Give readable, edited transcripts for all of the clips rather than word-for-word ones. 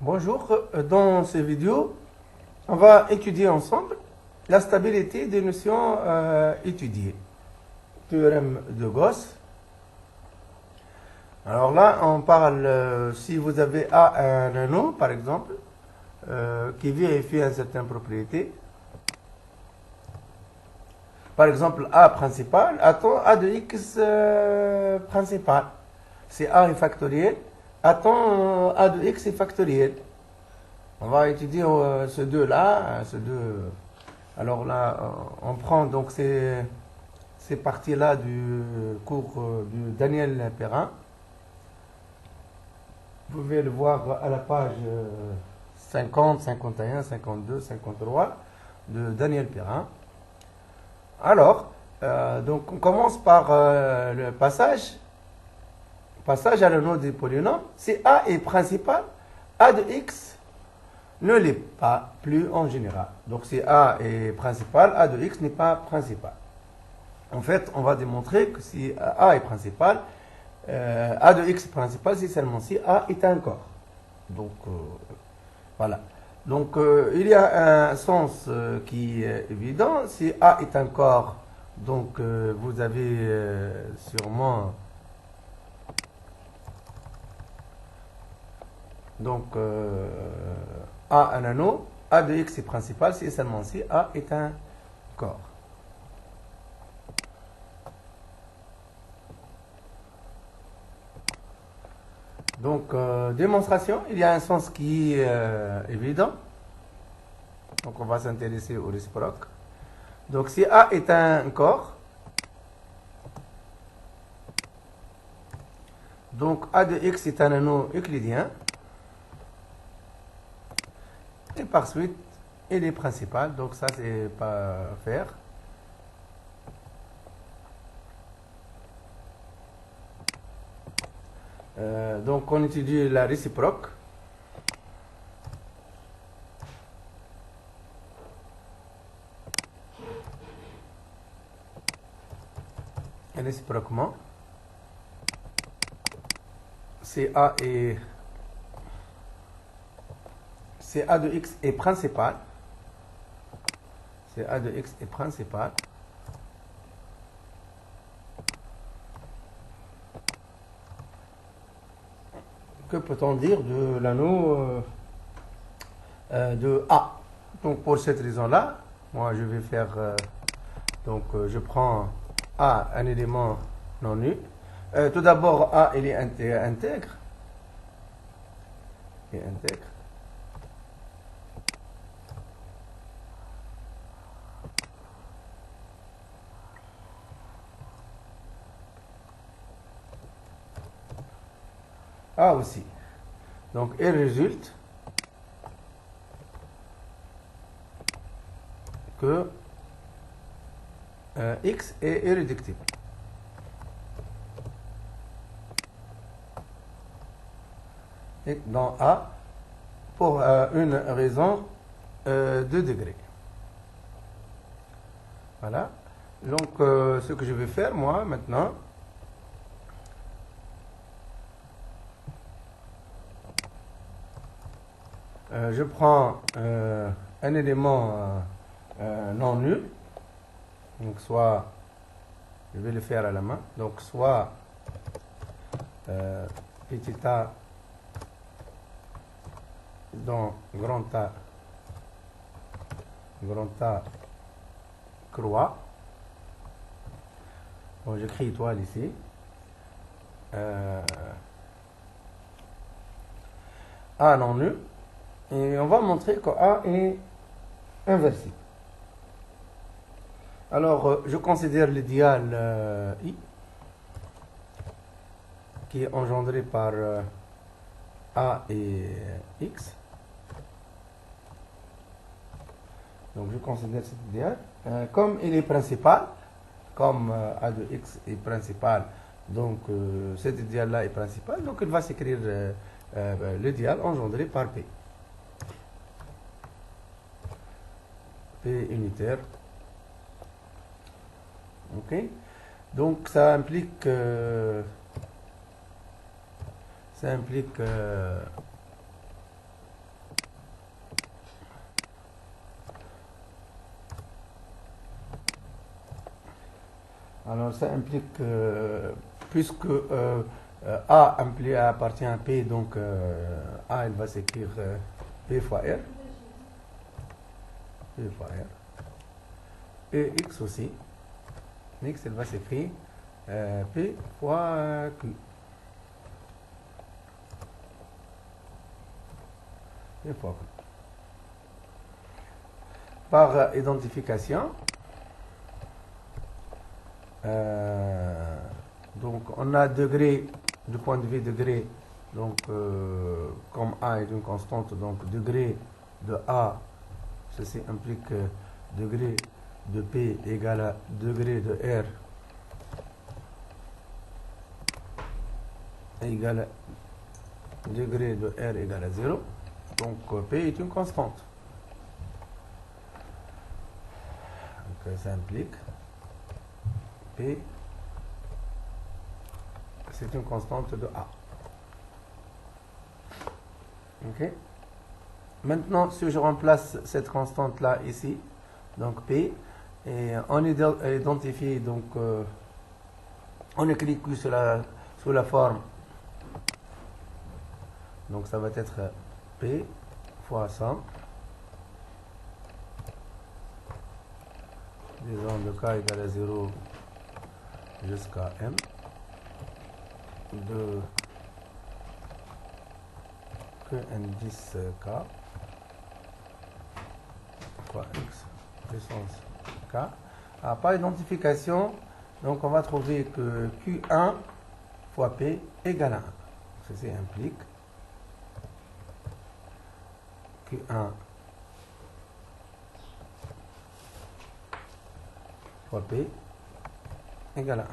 Bonjour, dans cette vidéo, on va étudier ensemble la stabilité des notions étudiées. Théorème de Gauss. Alors là, on parle, si vous avez A un anneau, par exemple, qui vérifie une certaine propriété. Par exemple, A principal, attend A de X principal. Si A est factoriel, attend A de X est factoriel. On va étudier ce deux-là, ce deux. Alors là, on prend donc ces parties-là du cours du Daniel Perrin. Vous pouvez le voir à la page 50, 51, 52, 53 de Daniel Perrin. Alors, donc on commence par le passage à l'anneau des polynômes. Si A est principal, A de X ne l'est pas plus en général. Donc si A est principal, A de X n'est pas principal. En fait, on va démontrer que si A est principal, A de X est principal, c'est seulement si A est un corps. Donc, voilà. Donc, il y a un sens qui est évident. Si A est un corps, donc vous avez sûrement... Donc, A un anneau, A de X est principal, si et seulement si A est un corps. Donc, démonstration, il y a un sens qui est évident. Donc, on va s'intéresser au réciproque. Donc, si A est un corps, donc A de X est un anneau euclidien. Et par suite, il est principal. Donc, ça, c'est pas à faire. Donc, on étudie la réciproque. Et réciproquement, si A de X est principal, si A de X est principal, que peut-on dire de l'anneau de A? Donc pour cette raison-là, moi je vais faire, je prends A, un élément non nul. Tout d'abord, A il est intègre. Et intègre. A aussi. Donc il résulte que X est irréductible. Et dans A, pour une raison de degré. Voilà. Donc, ce que je vais faire, moi, maintenant, je prends un élément non nul. Donc, soit, je vais le faire à la main. Donc, soit petit a dans grand A croix. Bon, j'écris étoile ici. A non nul. Et on va montrer que A est inversible. Alors, je considère l'idéal I, qui est engendré par A et X. Donc, je considère cet idéal. Comme il est principal, comme A de X est principal, donc cet idéal-là est principal, donc il va s'écrire l'idéal engendré par P. P unitaire. Ok. Donc ça implique ça implique que, puisque A appartient à P, donc A, il va s'écrire P fois R. P fois R. Et X aussi. X, il va s'écrire P fois Q. P fois Q. Par identification, donc on a degré, du point de vue degré, donc comme A est une constante, donc degré de A, ceci implique que degré de P égale à degré de R égale à degré de R égale à 0. Donc P est une constante. Donc ça implique P, c'est une constante de A. Ok. Maintenant, si je remplace cette constante-là ici, donc P, et on identifie, donc on écrit Q sous la forme, donc ça va être P fois 100, disons de K égale à 0 jusqu'à M, de Qn10 K fois X puissance K. Par identification, donc on va trouver que Q1 fois P égale à 1. Ceci implique Q1 fois P égale à 1.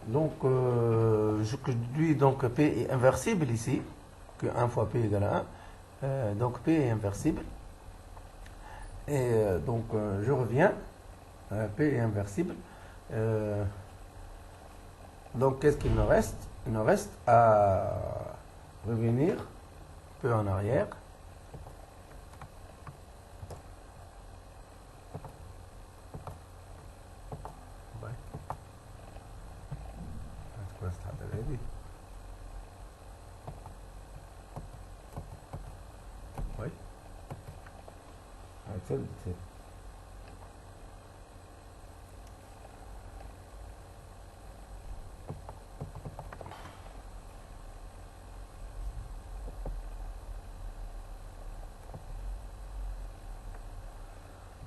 Donc, je dis donc P est inversible ici, que 1 fois P égale à 1. Donc P est inversible. Et donc, je reviens. P est inversible. Donc, qu'est-ce qu'il nous reste? Il nous reste à revenir un peu en arrière. Oui.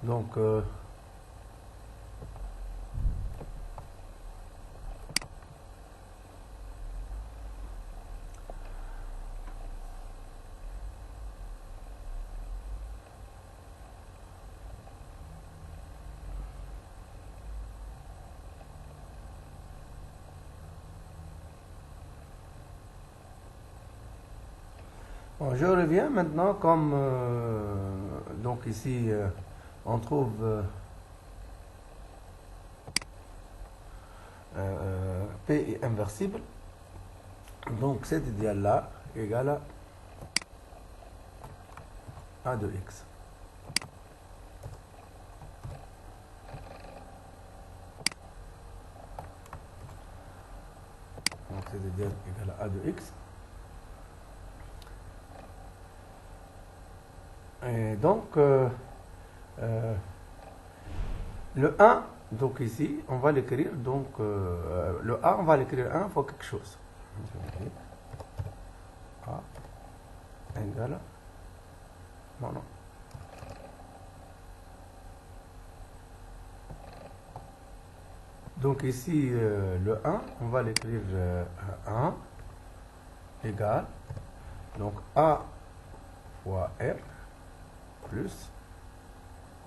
Donc, bon, je reviens maintenant comme donc ici on trouve P est inversible, donc cet idéal là égale à A de X. Donc cet idéal égale à A de X. Et donc, le 1, donc ici, on va l'écrire, donc le A, on va l'écrire 1 fois quelque chose. A égale, non. Donc ici, le 1, on va l'écrire 1 égale, donc A fois R plus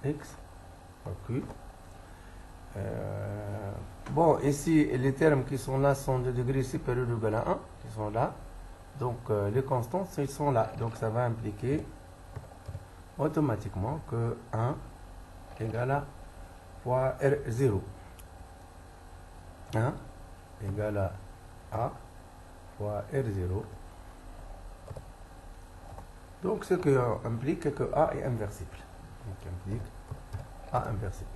X fois Q. Bon, ici, les termes qui sont là sont de degré supérieur ou égal à 1, qui sont là. Donc, les constantes, ils sont là. Donc, ça va impliquer automatiquement que 1 égale à fois R0. 1 égale à A fois R0 Donc, ce qui implique que A est inversible. Donc, implique A inversible.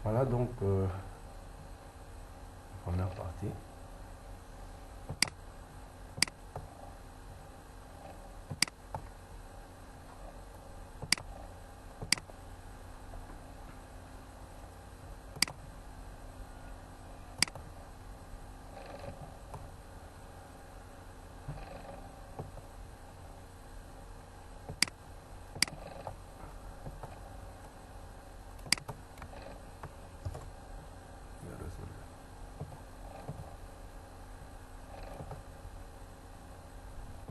Voilà donc première partie.